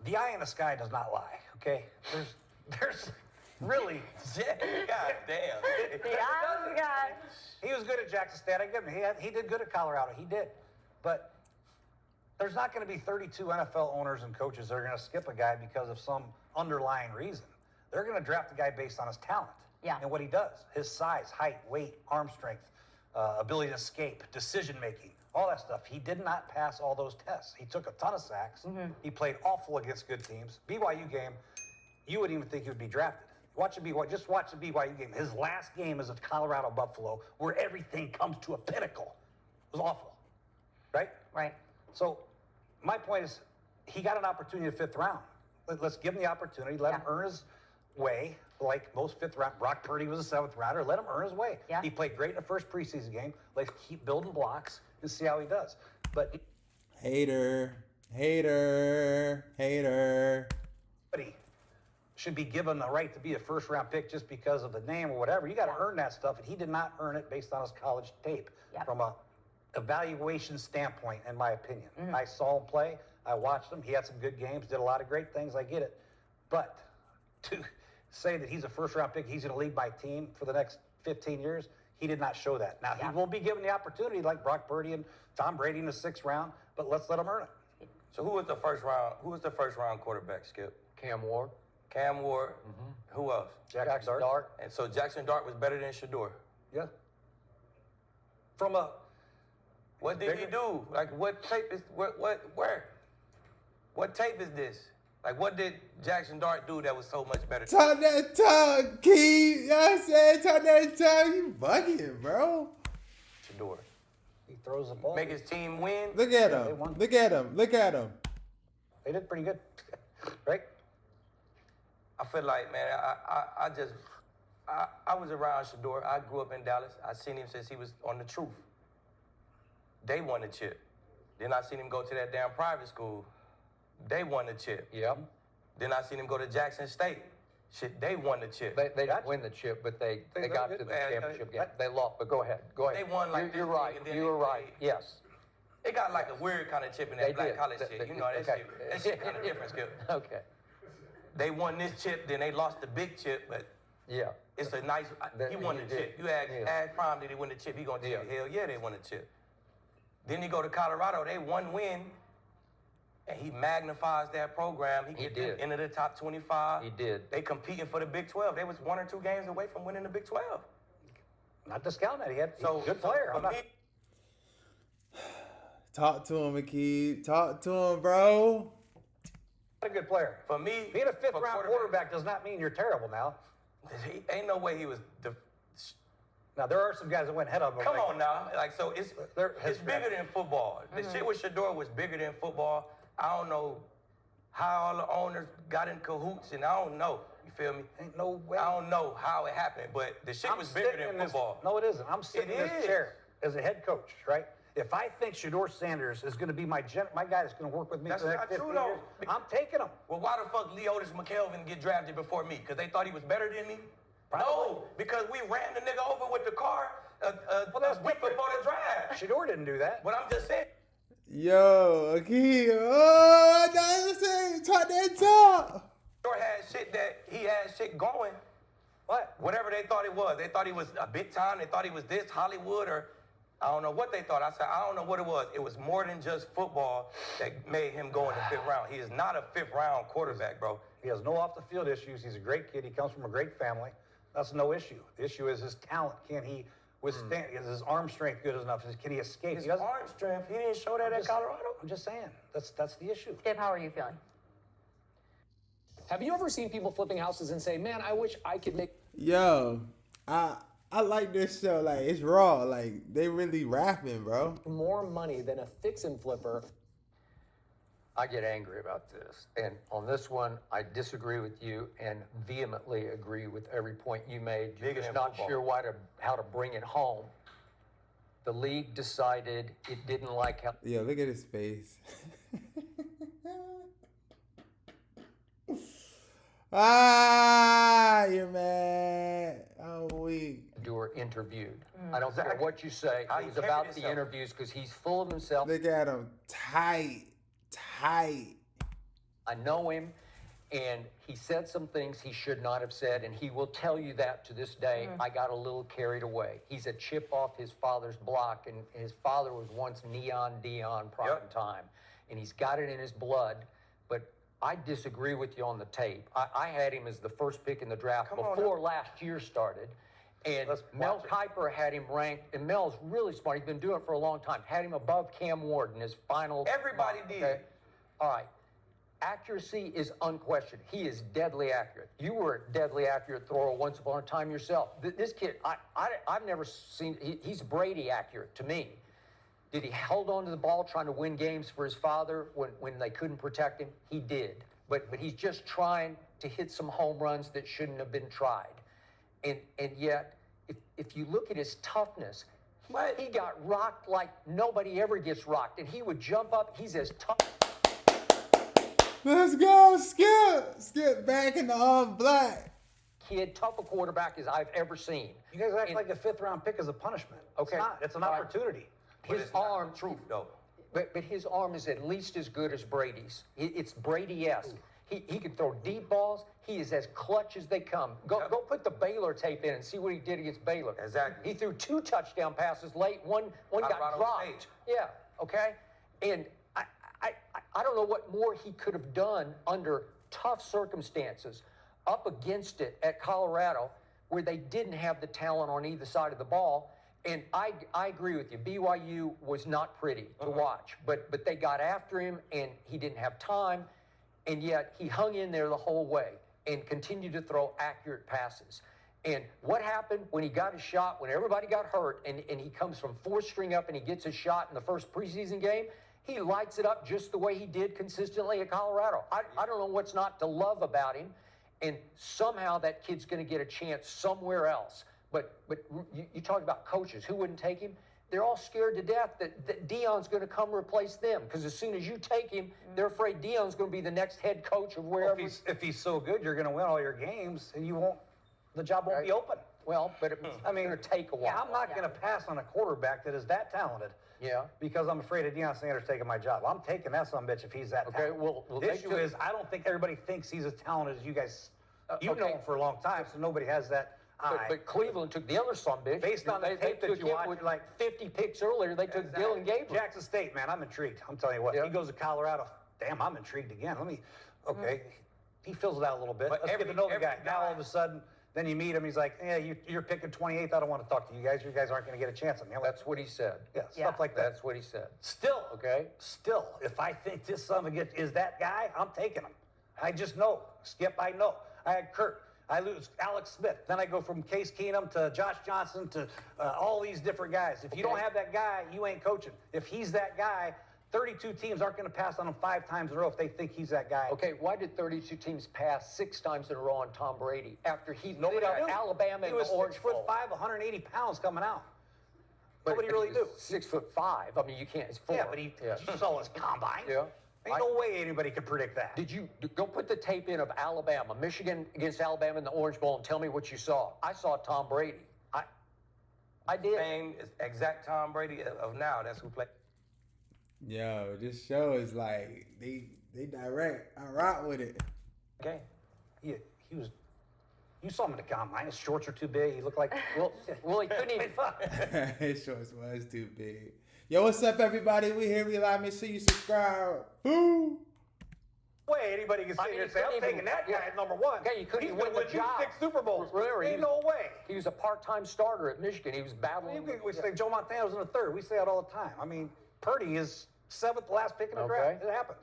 the eye in the sky does not lie, okay? There's really... God damn. The eye in the sky. He was good at Jackson State. I give him. He did good at Colorado. He did. But there's not going to be 32 NFL owners and coaches that are going to skip a guy because of some underlying reason. They're going to draft a guy based on his talent and what he does. His size, height, weight, arm strength, ability to escape, decision-making, all that stuff. He did not pass all those tests. He took a ton of sacks. Mm-hmm. He played awful against good teams. BYU game, you wouldn't even think he would be drafted. Just watch the BYU game. His last game is at Colorado Buffalo, where everything comes to a pinnacle. It was awful, right? Right. So my point is, he got an opportunity in the 5th round. Let's give him the opportunity. Let him earn his way, like most 5th round. Brock Purdy was a 7th rounder. Let him earn his way. Yeah. He played great in the first preseason game. Let's keep building blocks and see how he does. But hater. But should be given the right to be a first-round pick just because of the name or whatever. You got to earn that stuff, and he did not earn it based on his college tape from a evaluation standpoint, in my opinion. Mm-hmm. I saw him play. I watched him. He had some good games, did a lot of great things. I get it. But to say that he's a first-round pick, he's going to lead my team for the next 15 years, he did not show that. Now, he won't be given the opportunity like Brock Purdy and Tom Brady in the 6th round, but let's let him earn it. So who was the first round quarterback, Skip? Cam Ward. Mm-hmm. Who else? Jackson Dart. And so Jackson Dart was better than Sheduer. Yeah. What did he do? Like, what tape is where? What tape is this? Like, what did Jackson Dart do that was so much better? Talk that talk, Keith. You know what I'm saying? Talk that talk. You bugging, bro. Sheduer. He throws the ball. Make his team win. Look at him. Look at him. They did pretty good, right? I feel like, man, I was around Sheduer. I grew up in Dallas. I seen him since he was on the Truth. They won the chip. Then I seen him go to that damn private school. They won the chip. Yep. Then I seen him go to Jackson State. Shit, they won the chip. They didn't win the chip, but they got to the championship game. They lost, but go ahead. They won like You're right. You were right. Yes. They got like a weird kind of chip in that black college shit. You know, that shit kind of different, Skip. Okay. They won this chip, then they lost the big chip, but it's a nice. He won the chip. You ask Prime, did he win the chip? He gonna tell you, hell yeah, they won the chip. Then he go to Colorado. They one win, and he magnifies that program. He get them into the top 25. He did. They competing for the Big 12. They was 1 or 2 games away from winning the Big 12. Not discounting that. He's a good player. Talk to him, Akeem. Talk to him, bro. A good player. For me, being a 5th round quarterback does not mean you're terrible now. Ain't no way he was Now, there are some guys that went head of him. Come on now. Like, so it's bigger than football. The shit with Sheduer was bigger than football. I don't know how all the owners got in cahoots, and I don't know. You feel me? Ain't no way. I don't know how it happened, but the shit was bigger than football. No, it isn't. I'm sitting in this chair as a head coach, right? If I think Sheduer Sanders is going to be my guy that's going to work with me for the next 15 years, I'm taking him. Well, why the fuck Leotis McKelvin get drafted before me? Because they thought he was better than me? Probably. No, because we ran the nigga over with the car a week before the draft. Sheduer didn't do that. But I'm just saying. Yo, Akeem. Oh, I was saying, talk that talk. Sheduer had shit that he had shit going. What? Whatever they thought it was. They thought he was a big time. They thought he was this Hollywood or I don't know what they thought. I said, I don't know what it was. It was more than just football that made him go in the 5th round. He is not a 5th round quarterback, bro. He has no off-the-field issues. He's a great kid. He comes from a great family. That's no issue. The issue is his talent. Can he withstand? Is his arm strength good enough? Can he escape? His arm strength, he didn't show that at Colorado. I'm just saying. That's the issue. Skip, how are you feeling? Have you ever seen people flipping houses and say, man, I wish I could make... Yo, I like this show. Like, it's raw. Like, they really rapping, bro. more money than a fix and flipper. I get angry about this. And on this one, I disagree with you and vehemently agree with every point you made. You're just not sure how to bring it home. The league decided it didn't like how... Yo, look at his face. You're mad. I'm weak. Sheduer interviewed. I don't care what you say. It was about the interviews because he's full of himself. Look at him. Tight. I know him, and he said some things he should not have said, and he will tell you that to this day. I got a little carried away. He's a chip off his father's block, and his father was once Neon Dion prime time, and he's got it in his blood. But I disagree with you on the tape. I had him as the first pick in the draft before last year started. And Mel Kiper had him ranked, and Mel's really smart. He's been doing it for a long time. Had him above Cam Ward in his final. Everybody did. Okay? All right. Accuracy is unquestioned. He is deadly accurate. You were a deadly accurate thrower once upon a time yourself. This kid, I've never seen, he's Brady accurate to me. Did he hold on to the ball trying to win games for his father when they couldn't protect him? He did. But he's just trying to hit some home runs that shouldn't have been tried. And yet, if you look at his toughness, he got rocked like nobody ever gets rocked. And he would jump up. He's as tough. Let's go, Skip. Skip back in the all black. Kid, tough a quarterback as I've ever seen. You guys act like a 5th-round pick is a punishment. Okay. It's not. It's an opportunity. His arm, truth though. but his arm is at least as good as Brady's. It's Brady-esque. He can throw deep balls. He is as clutch as they come. Go put the Baylor tape in and see what he did against Baylor. Exactly. He threw 2 touchdown passes late. One got dropped. State. Yeah. Okay. And I don't know what more he could have done under tough circumstances up against it at Colorado, where they didn't have the talent on either side of the ball. And I agree with you. BYU was not pretty to watch, but they got after him, and he didn't have time, and yet he hung in there the whole way and continued to throw accurate passes. And what happened when he got his shot, when everybody got hurt, and he comes from 4th string up and he gets his shot in the first preseason game, he lights it up just the way he did consistently at Colorado. I don't know what's not to love about him, and somehow that kid's going to get a chance somewhere else. But you talked about coaches. Who wouldn't take him? They're all scared to death that Dion's going to come replace them, because as soon as you take him, they're afraid Dion's going to be the next head coach of wherever. Well, if he's so good, you're going to win all your games, and the job won't be open. Well, but it's going to take a while. Yeah, I'm not going to pass on a quarterback that is that talented. Yeah. Because I'm afraid of Deion Sanders taking my job. I'm taking that son of a bitch if he's that talented. Well, the issue is I don't think everybody thinks he's as talented as you guys. You've known him for a long time, so nobody has that eye. But Cleveland took the other son of a bitch. Based on the tape that you watch, with like 50 picks earlier, they took Dylan Gabriel. Jackson State, man, I'm intrigued. I'm telling you what. He goes to Colorado. Damn, I'm intrigued again. He fills it out a little bit. Let's get to know the guy. Now all of a sudden, then you meet him. He's like, yeah, you're picking 28th. I don't want to talk to you guys. You guys aren't going to get a chance on me. That's what he said. Yeah, stuff like that. That's what he said. Still, if I think this son of a bitch is that guy, I'm taking him. I just know. Skip, I know. I had Kurt. I lose Alex Smith. Then I go from Case Keenum to Josh Johnson to all these different guys. If you don't have that guy, you ain't coaching. If he's that guy, 32 teams aren't going to pass on him 5 times in a row if they think he's that guy. Okay, why did 32 teams pass 6 times in a row on Tom Brady after he lit up Alabama in the Orange Bowl? He was 6'5", 180 pounds coming out. But Nobody really do. 6'5". I mean, you can't. It's 4. Yeah, but you saw his combine. Yeah. Ain't no way anybody could predict that. Did you go put the tape in of Alabama, Michigan against Alabama in the Orange Bowl, and tell me what you saw? I saw Tom Brady. I did. Same exact Tom Brady of now. That's who played. Yo, this show is like they direct. I rock with it. Okay. He was. You saw him in the combine. His shorts are too big. He looked like well, he couldn't even. His shorts was too big. Yo, what's up, everybody? We here. We live. Make sure you subscribe. Boo. Way anybody can sit here and say, I'm taking that guy at number 1. Okay, you couldn't even win the job. 6 Super Bowls. Really? Ain't no way. He was a part-time starter at Michigan. He was battling. We say Joe Montana was in the 3rd. We say that all the time. I mean, Purdy is 7th last pick in the draft. It happens.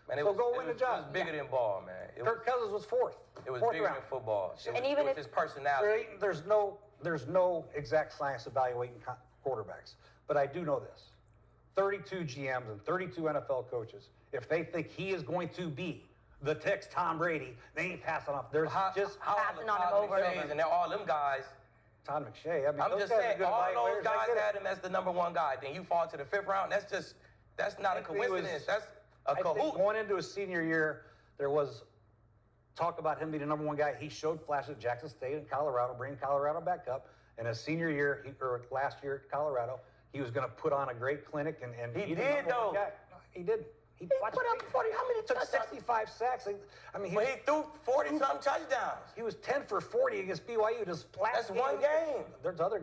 Man, so go win the job. It was bigger than ball, man. Kirk Cousins was 4th. It was 4th bigger round. than football. And it was his personality. There's no exact science evaluating quarterbacks. But I do know this. 32 GMs and 32 NFL coaches, if they think he is going to be the next Tom Brady, they ain't passing off. There's just passing on him over and over. And all them guys. Todd McShay. I mean, I'm just saying, all those guys had him as the number 1 guy. Then you fall to the 5th round. That's not a coincidence. That's a I think going into his senior year, there was talk about him being the number 1 guy. He showed flashes at Jackson State and Colorado, bringing Colorado back up. And his senior year, or last year at Colorado, he was going to put on a great clinic, and he he did though. He didn't. He put up 40. How many took touchdowns? 65 sacks. I mean, But he threw 40-something touchdowns. he was 10 for 40 against BYU. That's one game. There's other.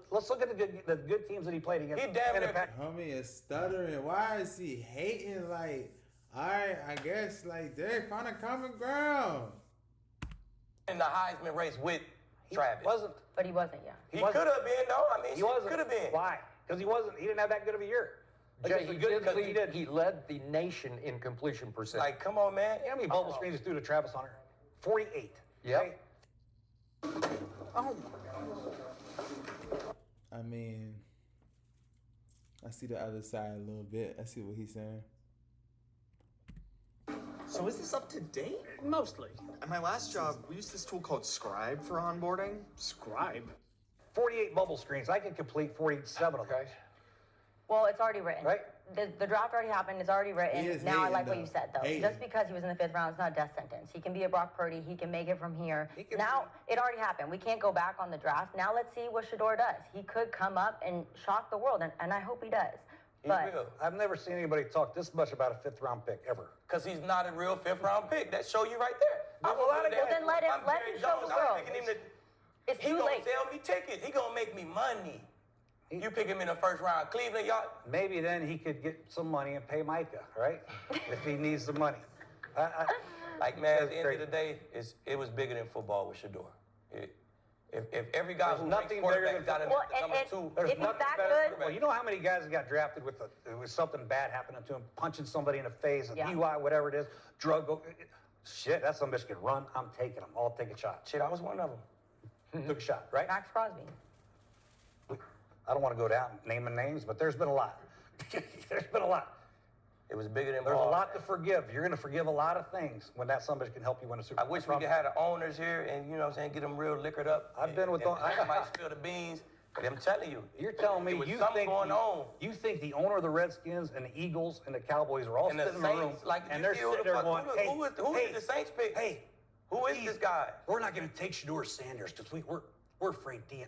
Let's look at the good teams that he played against. He damn near. Homie is stuttering. Why is he hating? Like, all right, I guess, like, Derek found a common ground. In the Heisman race with Travis. Wasn't. But he wasn't, yeah. He could have been, though. I mean, He wasn't. could have been. Why? Because he wasn't. He didn't have that good of a year. Jay, Like, he led the nation in completion percentage. Like, come on, man. You know how many bubble screens he threw to Travis Hunter? 48. Yep. Okay? Oh. I mean, I see the other side a little bit. I see what he's saying. So is this up to date? Mostly. At my last job, we used this tool called Scribe for onboarding. Scribe. 48 bubble screens. I can complete 47 of those. Well, it's already written. Right. The draft already happened. It's already He written. is Now I hating, like what though. you said, though. Hating. Just because he was in the 5th round, it's not a death sentence. He can be a Brock Purdy. He can make it from here. Now, it already happened. We can't go back on the draft. Now let's see what Sheduer does. He could come up and shock the world, and I hope he does. But will. I've never seen anybody talk this much about a 5th round pick ever. Because he's not a real 5th-round pick. That show you right there. Well, then let him show the world. It's He too gonna late. sell me tickets. He gonna make me money. You pick him in the 1st round. Cleveland, y'all. Maybe then he could get some money and pay Micah, right? If he needs the money. Like, man, at the end great. of the day, it was bigger than football with Sheduer. If every guy There's who nothing ranks bigger quarterback than got him Well, at number and 2. There's If he's nothing that better. good- Well, you know how many guys got drafted with something bad happening to him, punching somebody in the face, a Yeah. DUI, whatever it is, shit, that's some bitch can run. I'm taking him. I'll take a shot. Shit, I was one of them. Took a shot, right? Max Crosby. I don't want to go down naming names, but there's been a lot. There's been a lot. It was bigger than There's a ball. lot to forgive. You're going to forgive a lot of things when that somebody can help you win a Super I Bowl. wish we could have the owners here and, you know what I'm saying, get them real liquored up. I've been with and them. might spill the beans. But I'm telling you. You're telling me there was you something think going on. you think the owner of the Redskins and the Eagles and the Cowboys are all And the sitting in the room Saints, like, and you they're see who sitting the there fuck- going, who hey, did the Saints pick? Hey, Who is this guy? we're not going to take Sheduer Sanders because we're afraid Deion.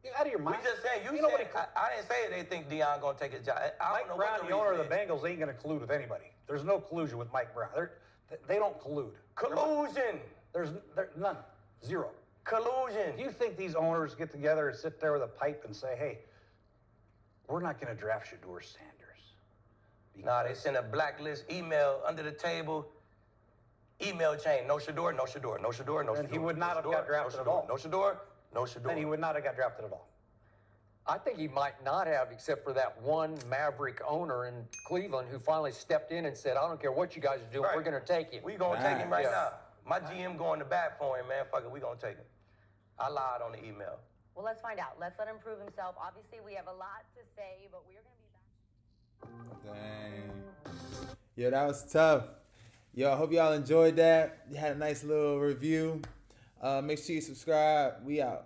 You out of your We mind? just saying, you nobody said, I didn't say they think Deion going to take his job. I Mike don't know Brown, what the owner of the reason is. Bengals, ain't going to collude with anybody. There's no collusion with Mike Brown. They don't collude. Collusion. There's none. Zero. Collusion. Do you think these owners get together and sit there with a pipe and say, hey, we're not going to draft Sheduer Sanders? Nah, they send a blacklist email under the table. Email chain. No Sheduer, no Sheduer, no Sheduer, no Sheduer. Then he would not have no got Sheduer, drafted no at all. Sheduer, No Sheduer, no Sheduer. Then he would not have got drafted at all. I think he might not have, except for that one maverick owner in Cleveland who finally stepped in and said, I don't care what you guys are doing, Right. we're going to take him. We going to take him right Yeah. now. My GM going to bat for him, man. Fuck it, we going to take him. I lied on the email. Well, let's find out. Let's let him prove himself. Obviously, we have a lot to say, but we are going to be back. Dang. Yo, that was tough. Yo, I hope y'all enjoyed that. You had a nice little review. Make sure you subscribe. We out.